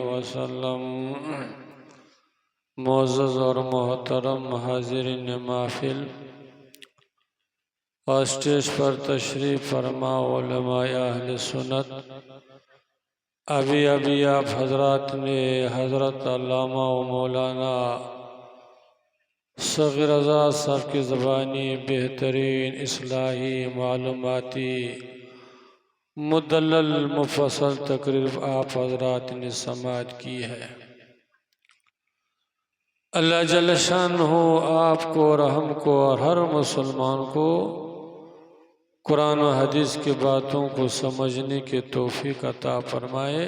वसल्लम। मुअज़्ज़ज़ और मोहतरम हाज़िरीन महफ़िल, और स्टेज पर तशरीफ़ फरमा उलमाए अहले सुन्नत। अभी आप हज़रात ने हज़रत अल्लामा व मौलाना सग़ीर रज़ा साहब की ज़बानी बेहतरीन इस्लाही मालूमाती मुदल्लल मुफ़स्सल तक़रीर आप हज़रात ने समाअत की है। अल्लाह जल्ल शानहू आपको और हमको और हर मुसलमान को कुरान और हदीस की बातों को समझने की तौफ़ीक़ अता फरमाए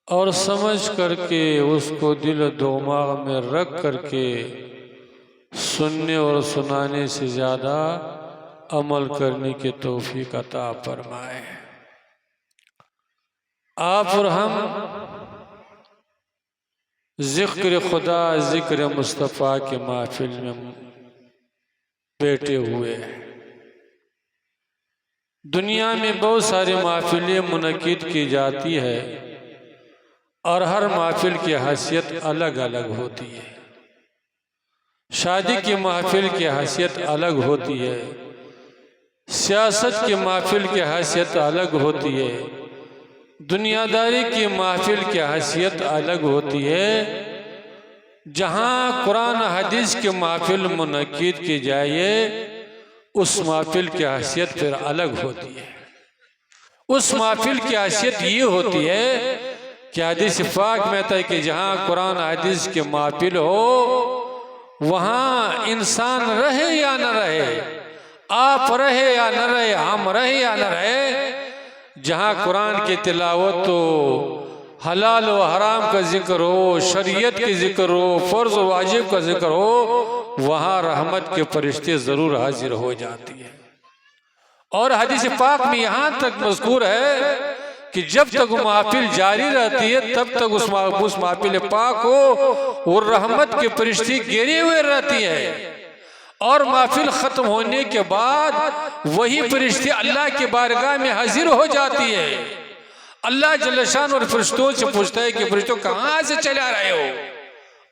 और समझ करके उसको दिल दिमाग में रख करके सुनने और सुनाने से ज़्यादा अमल करने की तौफ़ीक़ अता फरमाए। आप और हम ज़िक्र खुदा ज़िक्र मुस्तफ़ा के महफ़िल में बैठे हुए हैं। दुनिया में बहुत सारी महफ़िलें मुनक़िद की जाती है और हर महफ़िल की हैसियत अलग अलग होती है। शादी की महफ़िल की हैसियत अलग होती है, सियासत की महफ़िल की हैसियत अलग होती है, दुनियादारी की महफ़िल की हैसियत अलग होती है। जहाँ कुरान हदीस की महफ़िल मुनक़िद की जाए उस महफ़िल की हैसियत फिर अलग होती है। उस महफ़िल की हैसियत ये होती है कि हदीस पाक में था कि जहाँ कुरान हदीस की महफ़िल हो वहाँ इंसान रहे या न रहे, आप रहे या न रहे, हम रहे या न रहे, जहाँ कुरान की तिलावत हो, हलाल व हराम का जिक्र हो, शरीयत के जिक्र हो, फ़र्ज़ व वाजिब का जिक्र हो, वहाँ रहमत के फरिश्ते ज़रूर हाजिर हो जाती है। और हदीस पाक में यहाँ तक मज़कूर है कि जब तक महफ़िल जारी रहती है तब तक उस महफ़िल पाक हो और रहमत के फरिश्ते घेरे हुए रहती है। और महफ़िल ख़त्म होने के बाद वही फरिश्ते अल्लाह के बारगाह में हाजिर हो जाती है। अल्लाह जल्ल शान और फरिश्तों से पूछता है कि फरिश्तों कहाँ से चले आ रहे हो।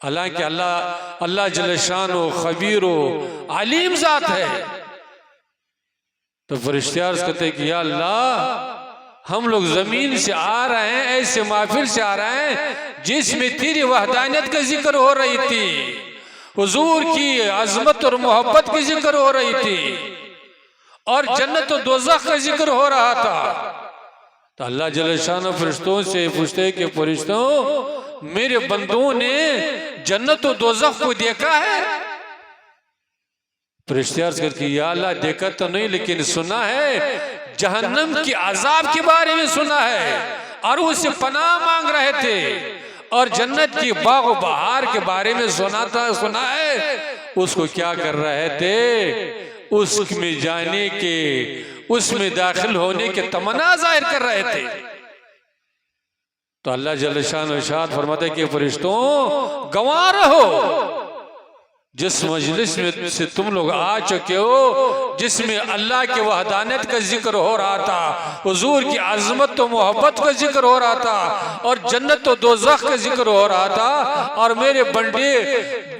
हालांकि अल्लाह जल्ल शान हो खबीर हो अलीम ज़ात है। तो फरिश्ते अर्ज़ करते हैं कि या अल्लाह हम लोग ज़मीन से आ रहे हैं, ऐसे महफ़िल से आ रहे हैं जिसमें तेरी वहदानियत का जिक्र हो रही थी, हुजूर की अज़मत और मोहब्बत की जिक्र हो रही थी और जन्नत और दोज़ख का जिक्र हो रहा था। तो अल्लाह जल्ल शान फरिश्तों से पूछते हैं कि फरिश्तों मेरे बंदों ने जन्नत और दोज़ख को देखा है। फरिश्ते अर्ज़ करते या अल्लाह देखा तो नहीं लेकिन सुना है, जहन्नम के अज़ाब के बारे में सुना है और उससे पनाह मांग रहे थे, और जन्नत की बाग व बहार के बारे में सुना है। उसको क्या कर रहे थे, उसमें जाने के, उसमें दाखिल होने के तमन्ना जाहिर कर रहे थे। तो अल्लाह जल्ल शान इरशाद फरमाते कि फरिश्तों गवाह रहो जिस मजलिस में से तुम लोग आ चुके हो, जिसमें अल्लाह के वहदानियत का जिक्र हो रहा था, हुजूर की अज़मत और मोहब्बत का जिक्र हो रहा था और जन्नत और दोज़ख का जिक्र हो रहा था, और मेरे बंदे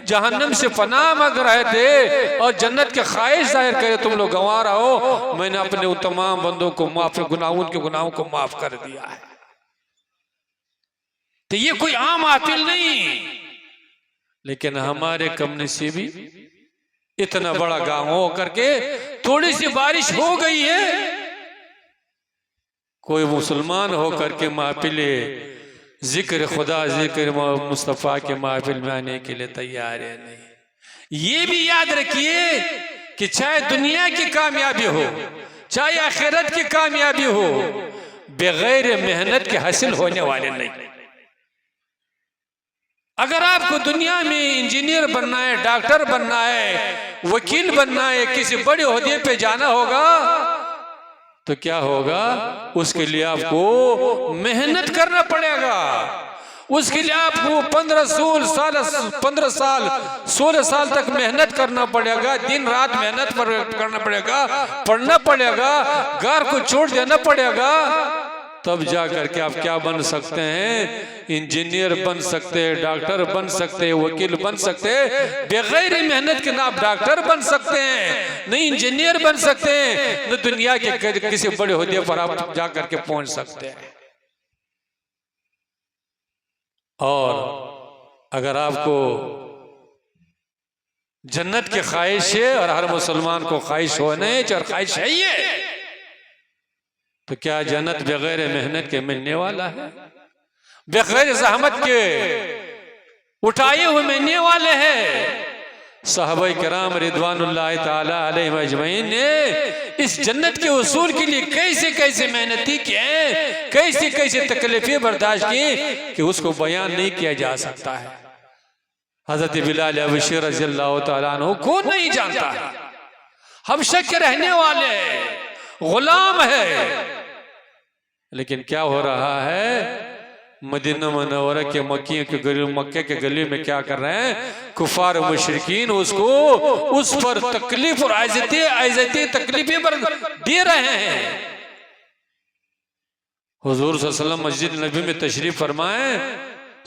जहन्नम से पनाह मांग रहे थे और जन्नत के ख्वाहिश जाहिर करे, तुम लोग गवाह रहो मैंने अपने उन तमाम बंदों को माफ, गुनाहों को माफ कर दिया है। तो ये कोई आम महफ़िल नहीं, लेकिन हमारे कम नसीबी इतना बड़ा गांव हो करके थोड़ी सी बारिश हो गई है, कोई मुसलमान हो करके महफ़िले जिक्र खुदा जिक्र मुस्तफ़ा के महफ़िल में आने के लिए तैयार है नहीं। ये भी याद रखिए कि चाहे दुनिया की कामयाबी हो चाहे आखिरत की कामयाबी हो, बगैर मेहनत के हासिल होने वाले नहीं। अगर आपको दुनिया में इंजीनियर बनना है, डॉक्टर बनना है, वकील बनना है, किसी बड़े ओहदे पे जाना होगा, तो क्या होगा, उसके लिए आपको मेहनत करना पड़ेगा। उसके लिए आपको 15 साल 16 साल तक मेहनत करना पड़ेगा, दिन रात मेहनत करना पड़ेगा, पढ़ना पड़ेगा, घर को छोड़ देना पड़ेगा, तब जा करके आप क्या बन सकते हैं, इंजीनियर बन सकते हैं, डॉक्टर बन सकते हैं, वकील बन सकते हैं। बगैर मेहनत के ना आप डॉक्टर बन सकते हैं, नहीं इंजीनियर बन सकते हैं, न दुनिया के किसी बड़े ओहदे पर आप जा करके पहुंच सकते हैं। और अगर आपको जन्नत की ख्वाहिश है, और हर मुसलमान को ख्वाहिश होने और ख्वाहिश है ये, तो क्या जन्नत बगैर मेहनत के मिलने वाला है? बगैर ज़हमत के उठाए हुए मिलने वाले हैं। सहाबा किराम रिदवानुल्लाह ताला अलैहिम अजमईन ने इस जन्नत के उसूल के लिए कैसे कैसे मेहनती किए, कैसे कैसे तकलीफें बर्दाश्त की कि उसको बयान नहीं किया जा सकता है। हजरत बिलाल हबशी रज़ियल्लाहु ताला अन्हु कौन नहीं जानता है, हबशा के रहने वाले गुलाम है। लेकिन क्या हो रहा है, मदीना मुनव्वरा के मक्के के गली में क्या कर रहे हैं, कुफार मुशरिकीन उसको उस पर तकलीफ और आइज़तें तकलीफें पर दे रहे हैं। हुजूर सल्लल्लाहु अलैहि वसल्लम मस्जिद नबी में तशरीफ फरमाए,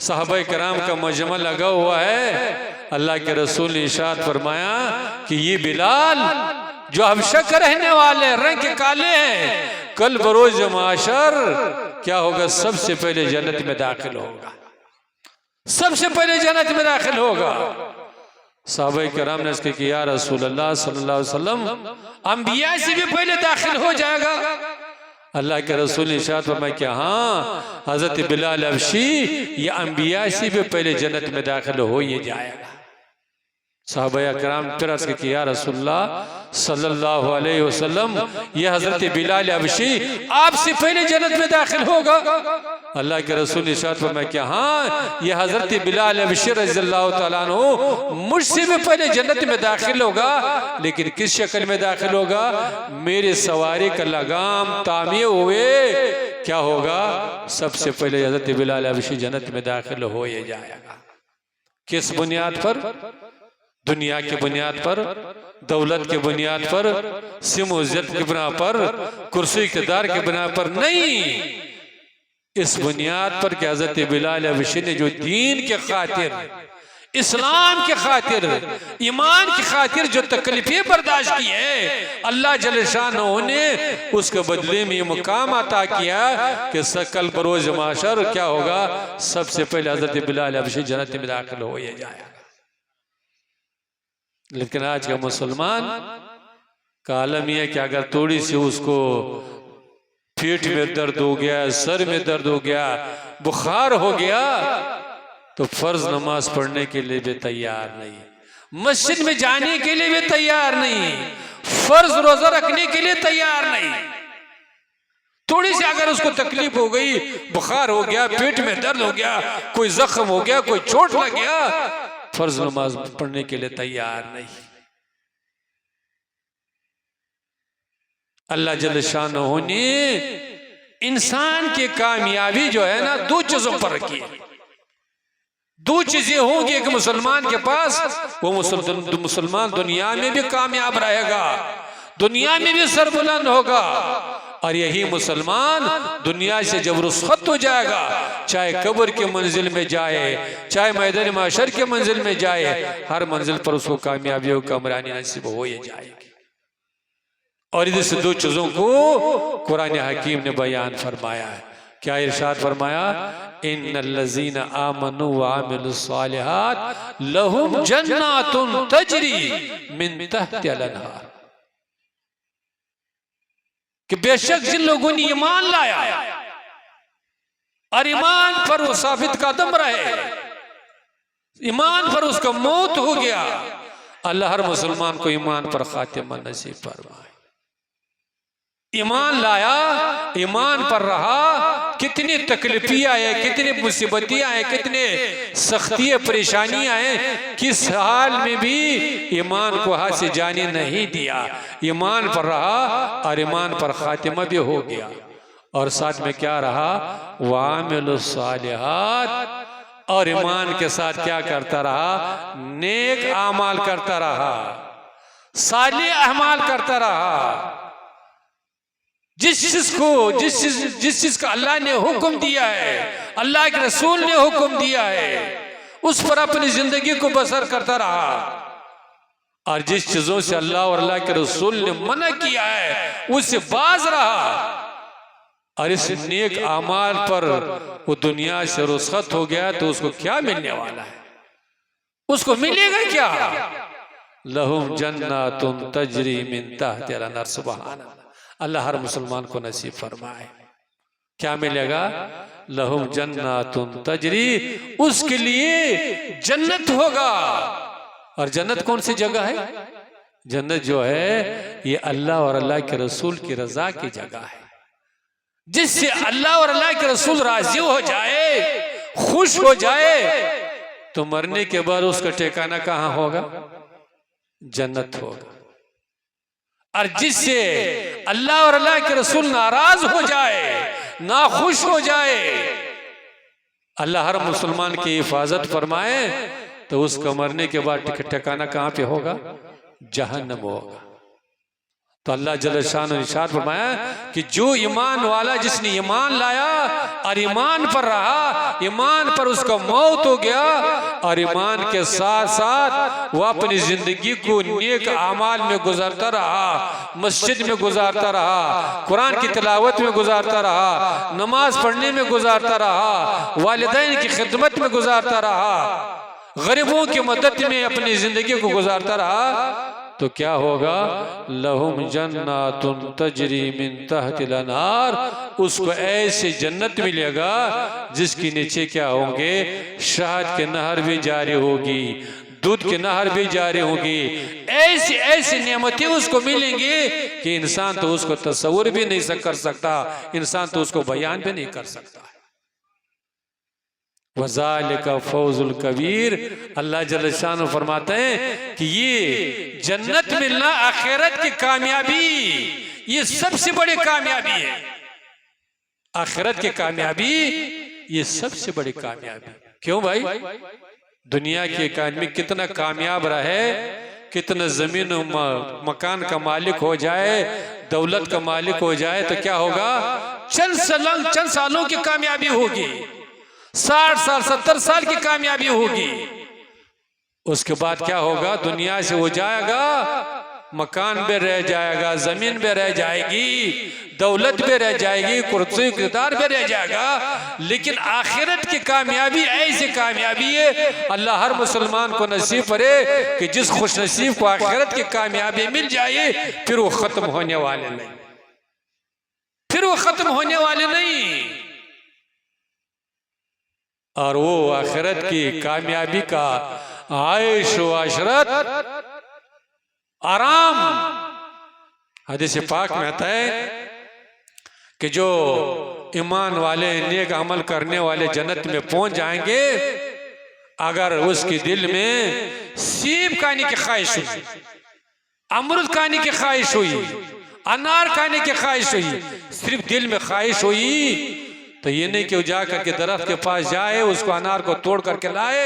सहाबा किराम का मजमा लगा हुआ है। अल्लाह के रसूल ने इरशाद फरमाया कि ये बिलाल जो हबशा के रहने वाले रंग के काले हैं, कल बरोज माशर क्या होगा, सबसे पहले जन्नत में दाखिल होगा, सबसे पहले जन्नत में दाखिल होगा। साहबे किराम ने इसके किया, रसूल अल्लाह सल्लल्लाहु अलैहि वसल्लम अंबिया से भी पहले दाखिल हो जाएगा। अल्लाह के रसूल ने इरशाद फरमाया कि हाँ, हजरत बिलाल हबशी ये अंबिया से भी पहले जन्नत में दाखिल हो ही जाएगा। साहबा किराम फिर अर्ज़ किया, रसूलुल्लाह सल्लल्लाहु अलैहि वसल्लम ये हजरत बिलाल हबशी आपसे पहले जन्नत में दाखिल होगा। अल्लाह के रसूल ने इरशाद फरमाया कि हाँ, ये हजरत बिलाल हबशी रज़ियल्लाहु ताला अन्हु मुझसे भी पहले जन्नत में दाखिल होगा, लेकिन किस शक्ल में दाखिल होगा, मेरे सवारी का लगाम तामिए हुए क्या होगा, सबसे पहले हजरत बिलाल हबशी जन्नत में दाखिल हो ही जाएगा। किस बुनियाद पर? दुनिया की बुनियाद पर, दौलत के बुनियाद पर, सिम इज्जत की बिना पर, कुर्सी इक़्तिदार की बिना पर नहीं, इस बुनियाद पर कि हज़रत बिलाल हबशी ने जो दीन के खातिर, इस्लाम के खातिर, ईमान की खातिर जो तकलीफें बर्दाश्त की है, अल्लाह जल्ल शानहू ने उसके बदले में ये मुकाम अता किया कि सकल बरोज माशर क्या होगा, सबसे पहले हज़रत बिलाल हबशी जन्नत में दाखिल हो ही जाएगा। लेकिन आज का मुसलमान का आलम यह है कि अगर थोड़ी सी उसको पीठ में दर्द हो गया, सर में दर्द हो गया, बुखार हो गया, तो फर्ज नमाज पढ़ने के लिए भी तैयार नहीं, मस्जिद में जाने के लिए भी तैयार नहीं, फर्ज रोजा रखने के लिए तैयार नहीं। थोड़ी सी अगर उसको तकलीफ हो गई, बुखार हो गया, पेट में दर्द हो गया, कोई जख्म हो गया, कोई चोट लग गया, फर्ज नमाज पढ़ने के लिए तैयार नहीं। अल्लाह जल्ल शानहू ने इंसान की कामयाबी जो है ना, दो चीजों पर रखी है। दो चीजें होंगी एक मुसलमान के पास, वो मुसलमान दुनिया में भी कामयाब रहेगा, दुनिया में भी सरबुलंद होगा, और यही मुसलमान दुनिया से जब रुखसत हो जाएगा, चाहे कब्र की मंजिल में जाए, चाहे मैदान महशर के मंजिल में जाए, हर मंजिल पर उसको कामयाबी और कामरानी नसीब हो ही जाएगी। और इधर से दो चीजों को कुरान हकीम ने बयान फरमाया है। क्या इरशाद फरमाया, इन्नल्लज़ीना आमनू व अमिलुस्सालिहात लहुम जन्नातुन तजरी मिन तहतिहा अल-अनहार, कि बेशक जिन लोगों ने ईमान लाया और ईमान पर वो साबित कदम रहे, ईमान पर उसका मौत हो गया, अल्लाह हर मुसलमान को ईमान पर खातिमा नसीब फरमाए। ईमान लाया, ईमान पर रहा, कितनी तकलीफियाँ हैं, कितनी मुसीबतियाँ हैं, कितने सख्तियाँ परेशानियाँ हैं, किस हाल में भी ईमान को हाथ से जाने नहीं दिया, ईमान पर रहा और ईमान पर खातिमा भी हो गया। और साथ में क्या रहा, वामिलुस सालिहात, और ईमान के साथ क्या करता रहा, नेक आमाल करता रहा, सालिह अमाल करता रहा। जिस चीज का अल्लाह ने हुक्म दिया है, अल्लाह के रसूल ने हुक्म दिया है, उस पर अपनी जिंदगी को बसर करता रहा। और जिस चीजों से अल्लाह और अल्लाह के रसूल ने मना किया है उससे बाज रहा। और इस नेक आमाल पर वो दुनिया से रुखसत हो गया तो उसको क्या मिलने वाला है, उसको मिलेगा क्या? लहुम जन्नतुन तजरी मिन तहतिहा अल-अनहार। सुभान अल्लाह हर मुसलमान को नसीब फरमाए। क्या मिलेगा? लहुम जन्नतुन तजरी, उसके लिए जन्नत होगा। और जन्नत कौन सी जगह है? जन्नत जो है ये अल्लाह और अल्लाह के रसूल की रजा की जगह है, जिससे अल्लाह और अल्लाह के रसूल राजी हो जाए, खुश हो जाए, तो मरने के बाद उसका ठिकाना कहाँ होगा? जन्नत होगा। और जिससे अल्लाह और अल्लाह के रसूल नाराज हो जाए, नाखुश हो जाए, अल्लाह हर मुसलमान की हिफाजत फरमाए, तो उसका मरने के बाद ठिकाना कहाँ पे होगा? जहन्नम होगा। तो अल्लाह जल्ल शान इरशाद फरमाया कि जो ईमान वाला, जिसने ईमान लाया और ईमान पर रहा, ईमान पर उसका मौत हो गया, और ईमान के साथ साथ वो अपनी जिंदगी को नेक आमाल में गुजारता रहा, मस्जिद में गुजारता रहा, कुरान की तिलावत में गुजारता रहा, नमाज पढ़ने में गुजारता रहा, वालिदैन की खिदमत में गुजारता रहा, गरीबों की मदद में अपनी जिंदगी को गुजारता रहा, तो क्या होगा? लहुम जन्नतुन तजरी मिन तहतिहा अल-अनहार, उसको ऐसे जन्नत मिलेगा जिसके नीचे क्या होंगे? शहद के नहर भी जारी होगी, दूध की नहर भी जारी होगी। ऐसी ऐसी नेमतें उसको मिलेंगी कि इंसान तो उसको तस्वुर भी नहीं कर सकता, इंसान तो उसको बयान भी नहीं कर सकता। वज़ालिका फौजुल कबीर। अल्लाह जल्ल शान फरमाते हैं कि ये जन्नत मिलना आखिरत की कामयाबी, ये सबसे बड़ी कामयाबी है। आखिरत की कामयाबी ये सबसे बड़ी कामयाबी। क्यों भाई? दुनिया के एक आदमी कितना कामयाब रहे, कितना जमीन मकान का मालिक हो जाए, दौलत का मालिक हो जाए, तो क्या होगा? चंद सालों की कामयाबी होगी, 60 साल 70 साल की कामयाबी होगी। उसके बाद क्या होगा? दुनिया से हो जाएगा, मकान भी रह जाएगा, जमीन भी रह जाएगी, दौलत भी रह जाएगी, कुर्सी इक़्तिदार भी रह जाएगा। लेकिन आखिरत की कामयाबी ऐसी कामयाबी है, अल्लाह हर मुसलमान को नसीब करे कि जिस खुश नसीब को आखिरत की कामयाबी मिल जाए, फिर वो खत्म होने वाले नहीं, फिर वो खत्म होने वाले नहीं। और वो आखिरत की कामयाबी का आयश व अशरत, आराम, हदीस पाक में आता है कि जो ईमान वाले, नेक अमल करने वाले जन्नत में पहुंच जाएंगे अगर उसके दिल में सेब खाने की ख्वाहिश हुई, अमरूद खाने की ख्वाहिश हुई, अनार खाने की ख्वाहिश हुई, सिर्फ दिल में ख्वाहिश हुई, तो ये नहीं कि वो जा करके दरख्त के पास जाए, उसको अनार को तोड़ करके लाए,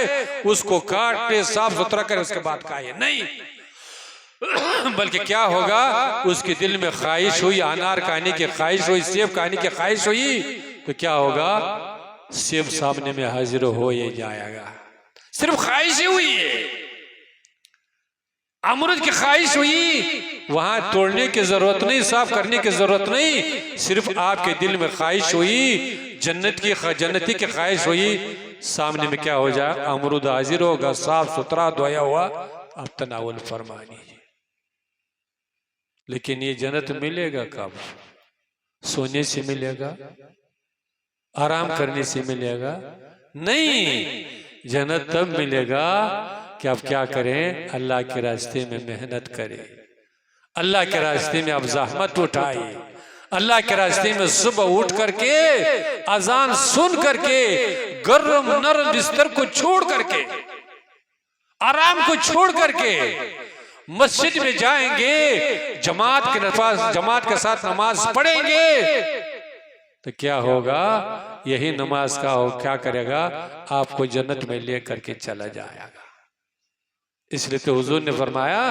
उसको काटे, साफ सुथरा करे, उसके बाद खाए, नहीं। बल्कि क्या होगा? उसके दिल में ख्वाहिश हुई, अनार खाने की ख्वाहिश हुई, सेब खाने की ख्वाहिश हुई, तो क्या होगा? सेब सामने में हाजिर हो ही जाएगा, सिर्फ ख्वाहिश ही हुई है। अमरूद की ख्वाहिश हुई, वहां तोड़ने की जरूरत नहीं, साफ करने की जरूरत नहीं, सिर्फ आपके दिल में ख्वाहिश हुई, जन्नती की ख्वाहिश हुई, सामने में क्या हो जाए? अमरूद हाजिर होगा, साफ सुथरा धोया हुआ, आप तनावुल फरमा लीजिए। लेकिन ये जन्नत मिलेगा कब? सोने से मिलेगा? आराम करने से मिलेगा? नहीं, जन्नत तब मिलेगा कि आप क्या करें? अल्लाह के रास्ते में मेहनत करें, अल्लाह के रास्ते में आप जहमत उठाए, अल्लाह के रास्ते में सुबह उठ करके अजान सुन करके गर्म नरम बिस्तर को छोड़ करके आराम को छोड़ करके मस्जिद में जाएंगे, जमात के साथ नमाज पढ़ेंगे तो क्या होगा? यही नमाज का हो क्या करेगा? आपको जन्नत में ले करके चला जाएगा। इसलिए तो हुजूर ने फरमाया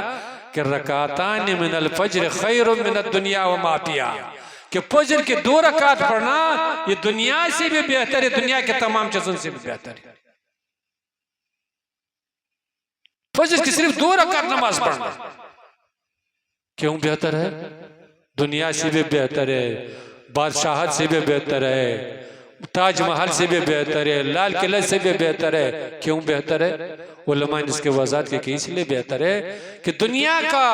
कि रकातान मिनल फज्र खैरुम मिनद दुनिया व मा फिहा, कि फज्र के 2 रकात पढ़ना ये दुनिया से भी बेहतर है, दुनिया के तमाम चीजों से भी बेहतर है। फज्र की सिर्फ 2 रकात नमाज पढ़ना क्यों बेहतर है? दुनिया से भी बेहतर है, बादशाहत से भी बेहतर है, ताजमहल से भी बेहतर है, लाल किले से भी बेहतर है। क्यों बेहतर है? उलमा ने इसके वजाहत की कि इसलिए बेहतर है कि दुनिया का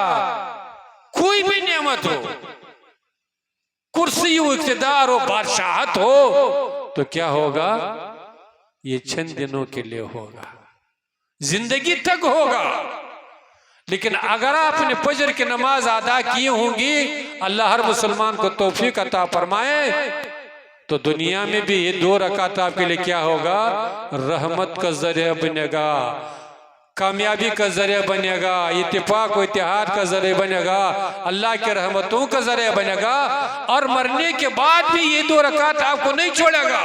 कोई भी नेमत हो, कुर्सी हो, इख्तिदार हो, बादशाहत हो, तो क्या होगा? ये चंद दिनों के लिए होगा, जिंदगी तक होगा। लेकिन अगर आपने फजर की नमाज अदा की होंगी, अल्लाह हर मुसलमान को तौफीक अता फरमाए, तो दुनिया में भी ये 2 रकात आपके लिए क्या होगा? रहमत का जरिया बनेगा, कामयाबी का जरिया बनेगा, इत्तेफाक व इत्तेहाद का जरिया बनेगा, अल्लाह के रहमतों का जरिया बनेगा। और मरने के बाद भी ये 2 रकात आपको नहीं छोड़ेगा,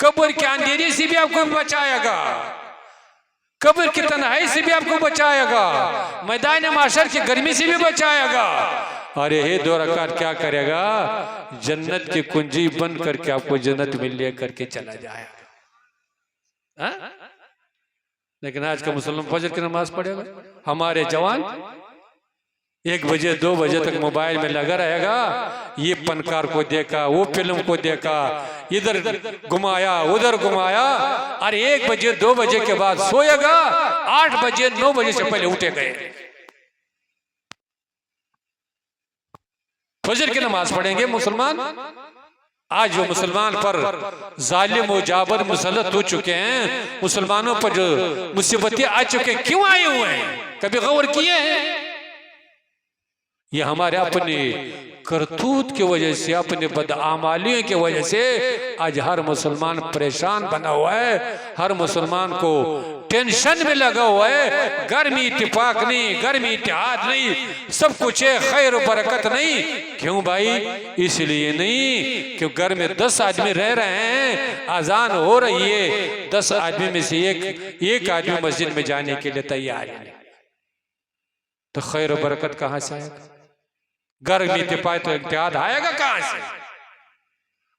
कब्र के अंधेरे से भी आपको बचाएगा, कब्र की तन्हाई से भी आपको बचाएगा, मैदान माशर की गर्मी से भी बचाएगा। और ये 2 रकात क्या करेगा? जन्नत की कुंजी बन करके आपको जन्नत में ले करके चला जाएगा। लेकिन आज का मुसलमान फजर की नमाज पढ़ेगा, हमारे जवान 1 बजे 2 बजे तक मोबाइल में लगा रहेगा, ये फनकार को देखा, वो फिल्म को देखा, इधर घुमाया उधर घुमाया, और 1 बजे 2 बजे के बाद सोएगा, 8 बजे 9 बजे से पहले उठे गए। फजर की नमाज पढ़ेंगे मुसलमान। आज जो मुसलमान पर जालिम व जाबर मुसल्लत हो चुके हैं, मुसलमानों पर जो मुसीबतें आ चुके हैं, क्यों आए हुए हैं? कभी गौर किए हैं? ये हमारे अपने करतूत की वजह से, अपने बदआमालियों की वजह से आज हर मुसलमान परेशान बना हुआ है, हर मुसलमान को टेंशन में लगा हुआ है। घर में इत्तेफाक नहीं, घर में इत्तेहाद नहीं, सब कुछ है, खैर बरकत नहीं। क्यों भाई? इसलिए नहीं कि घर में 10 आदमी रह रहे हैं, अजान हो रही है, 10 आदमी में से एक आदमी मस्जिद में जाने के लिए तैयार है, तो खैर बरकत कहां से आएगा? घर में इत्तेफाक तो इत्तेहाद आएगा कहां से?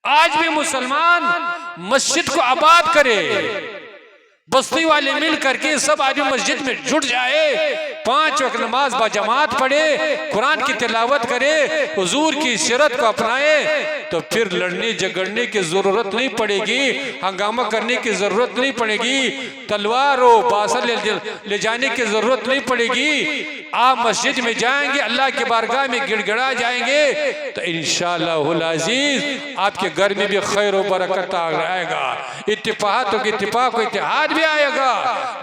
आज भी मुसलमान मस्जिद को आबाद करे, बस्ती वाले मिल करके सब आदमी मस्जिद में जुट जाए, 5 वक्त नमाज बाजमात पढ़े, कुरान की तिलावत करे, हुजूर की सीरत को अपनाए, तो फिर लड़ने झगड़ने की जरूरत नहीं पड़ेगी, हंगामा करने की जरूरत नहीं पड़ेगी, तलवार और बासर ले जाने की जरूरत नहीं पड़ेगी। आप मस्जिद में जाएंगे, अल्लाह के बारगाह में गिड़गिड़ा जाएंगे, तो इंशाअल्लाहुल अजीज आपके घर में भी खैर और बरकत आएगा, इत्तेफाक होगी, इत्तेफाक इत्तेहाद भी आएगा,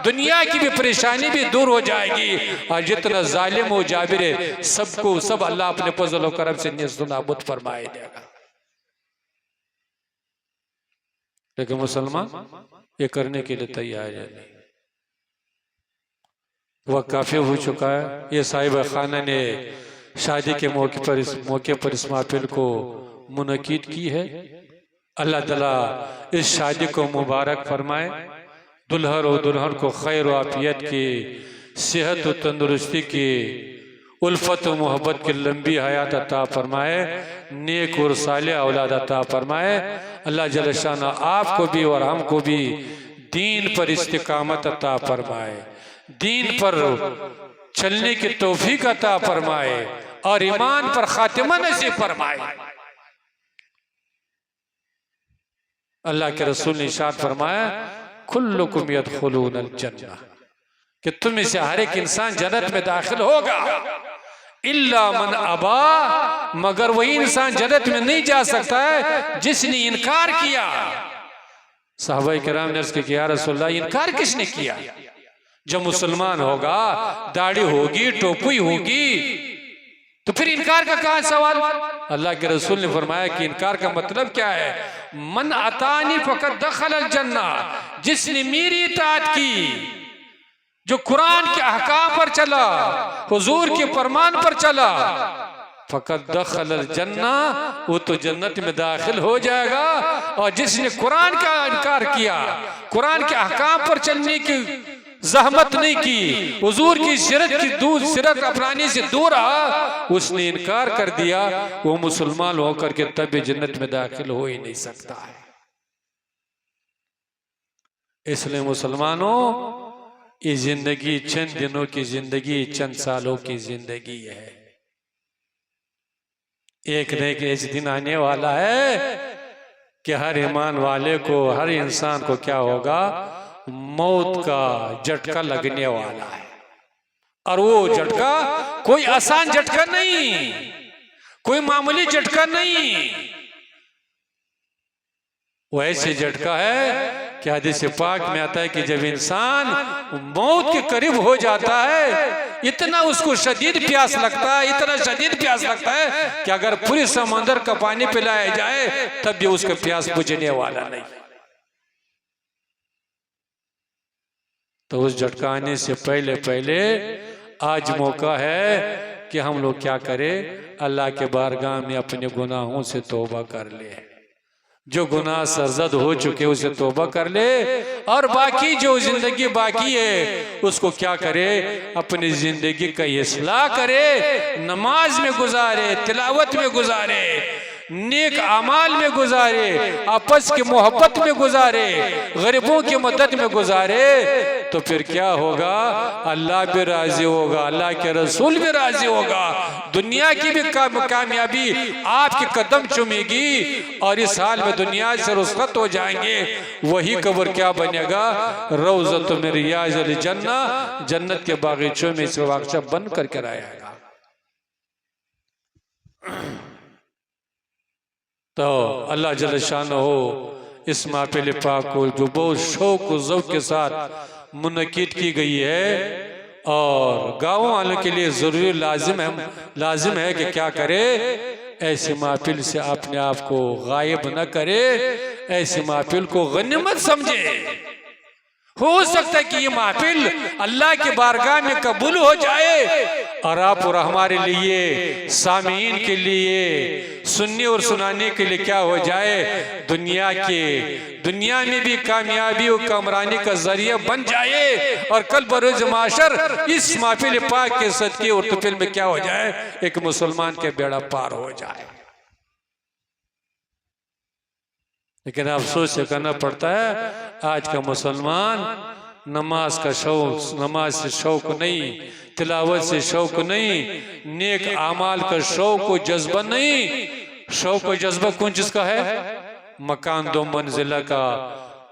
दुनिया की भी परेशानी भी दूर हो जाएगी, और जितना जालिम हो जाबिर है सबको सब अल्लाह अपने फजल और करम से नेस्तनाबूद फरमाए देगा। लेकिन मुसलमान ये करने के लिए तैयार है नहीं, वह काफी हो चुका है। ये साहिब खाना ने शादी के मौके पर इस महफिल को मुनक़िद की है। अल्लाह ताला इस शादी को मुबारक फरमाए, दुल्हन और दुल्हन को खैर व आफियत की, सेहत व तंदुरुस्ती की, उल्फत व मोहब्बत की लंबी हयात अता फरमाए, नेक और साले औलाद अता फरमाए। अल्लाह जल्ल शान आपको भी और हमको भी दीन पर इस्तिकामत अता फरमाए, दीन पर चलने की तौफीक अता फरमाए, और ईमान पर खातिमा नसीब फरमाए। अल्लाह के रसूल ने इरशाद फरमाया, कुल्लुकुम यदखुलूनल जन्नह, कि तुम में से हर एक इंसान जन्नत में दाखिल होगा, इल्ला मन अबा, मगर वही इंसान जन्नत में नहीं जा सकता है जिसने इनकार किया। सहाबाए किराम ने अर्ज़ किया, या रसूलल्लाह, इनकार किसने किया? जो मुसलमान होगा, दाढ़ी होगी, टोपी होगी, तो फिर इनकार का कहां सवाल। अल्लाह के रसूल ने फरमाया कि इनकार का मतलब क्या है, मन अतानी फकत दखल अल जन्ना, जिसने मेरी इताअत की, जो कुरान के अहकाम पर चला, हुजूर के फरमान पर चला, फकत दखल अल जन्ना, वो तो जन्नत में दाखिल हो जाएगा। और जिसने कुरान का इनकार किया, कुरान के अहकाम पर चलने की जहमत नहीं की, हुजूर की सिरत अपनाने से दूर रहा, उसने इनकार कर दिया, वो मुसलमान होकर के तब जन्नत में दाखिल हो ही नहीं सकता है। इसलिए मुसलमानों, ये जिंदगी चंद दिनों की जिंदगी, चंद सालों की जिंदगी है। एक न एक ऐसे दिन आने वाला है कि हर ईमान वाले को, हर इंसान को क्या होगा, मौत का झटका लगने वाला है। और वो झटका कोई आसान झटका नहीं, कोई मामूली झटका नहीं, वो ऐसे झटका है कि हदीस पाक में आता है कि जब इंसान मौत के करीब हो जाता है, इतना उसको शदीद प्यास लगता है, इतना शदीद प्यास लगता है कि अगर पूरे समंदर का पानी पिलाया जाए तब भी उसका प्यास बुझने वाला नहीं। तो उस झटका आने से पहले पहले आज मौका है कि हम लोग क्या करें, अल्लाह के बारगाह में अपने गुनाहों से तौबा कर ले। जो गुनाह सरजद हो चुके उसे तौबा कर ले, और बाकी जो जिंदगी बाकी है उसको क्या करे, अपनी जिंदगी का इस्लाह करे, नमाज में गुजारे, तिलावत में गुजारे, नेक अमाल में गुजारे, आपस की मोहब्बत में गुजारे, गरीबों की मदद में गुजारे। तो फिर क्या होगा, अल्लाह भी राजी होगा, अल्लाह के रसूल भी राजी होगा, दुनिया की भी कामयाबी आपके कदम चूमेगी, और इस हाल में दुनिया से रुखसत हो जाएंगे। वही कब्र क्या बनेगा, रौज़तुम मिन रियाज़िल जन्ना, जन्नत के बागीचों में से बागीचा बन करके आएगा। तो अल्लाह जल्ल शानहू इस महफिल पाक को जो बहुत शौक और ज़ौक़ के साथ मुनक़िद की गई है, और गाँव वालों के लिए ज़रूरी लाजिम है कि क्या करे, ऐसी महफिल से अपने आप को गायब न करे, ऐसी महफिल को गनीमत समझे। हो सकता है कि ये महफिल अल्लाह के बारगाह में कबूल हो जाए, और आप और हमारे लिए, सामीन के लिए, सुनने और सुनाने के लिए क्या हो जाए, दुनिया में भी कामयाबी और कामरानी का जरिया बन जाए, और कल बरोज माशर इस महफिल पाक के सदके और तुफिल में क्या हो जाए, एक मुसलमान के बेड़ा पार हो जाए। लेकिन अफसोस से कहना पड़ता है, आज का मुसलमान नमाज का शौक, नमाज से शौक नहीं, तिलावत से शौक नहीं, नेक आमाल का शौक और जज्बा नहीं। शौक और जज्बा कौन चीज का है, मकान 2 मंजिला का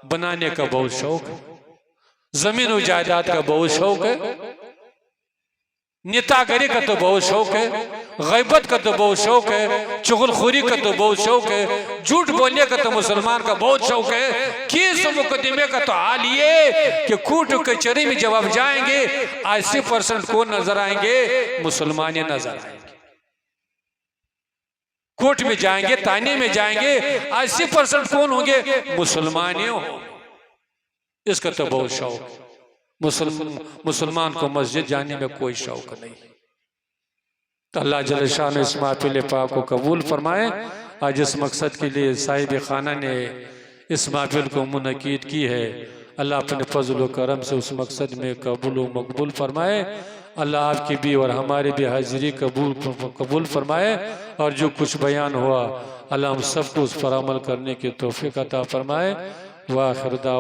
बनाने का बहुत शौक, जमीन और जायदाद का बहुत शौक है, नेतागिरी का तो बहुत शौक है, गैबत का तो बहुत शौक है, चुगलखोरी का तो बहुत शौक है, झूठ बोलने का तो मुसलमान का बहुत शौक है, केस मुकदमे का तो हाल ये कि कोर्ट कचहरी में जब आप जाएंगे 80% कौन नजर आएंगे, मुसलमान नजर आएंगे। कोर्ट में जाएंगे, थाने में जाएंगे, 80% कौन होंगे, मुसलमान होंगे। इसका तो बहुत शौक। मुसलमान को मस्जिद जाने में कोई शौक नहीं। तो अल्लाह जल्ल शान इस महफिल पाक को कबूल फरमाए। आज इस मकसद के लिए साहिब खाना ने इस महफिल को मुनक़िद की है, अल्लाह अपने फजल व करम से उस मकसद में कबूल व मकबूल फरमाए। अल्लाह आपकी भी और हमारी भी हाजिरी कबूल फरमाए, और जो कुछ बयान हुआ अल्लाह हम सबको उस पर अमल करने की तौफीक अता फरमाए। वाखिर दावा।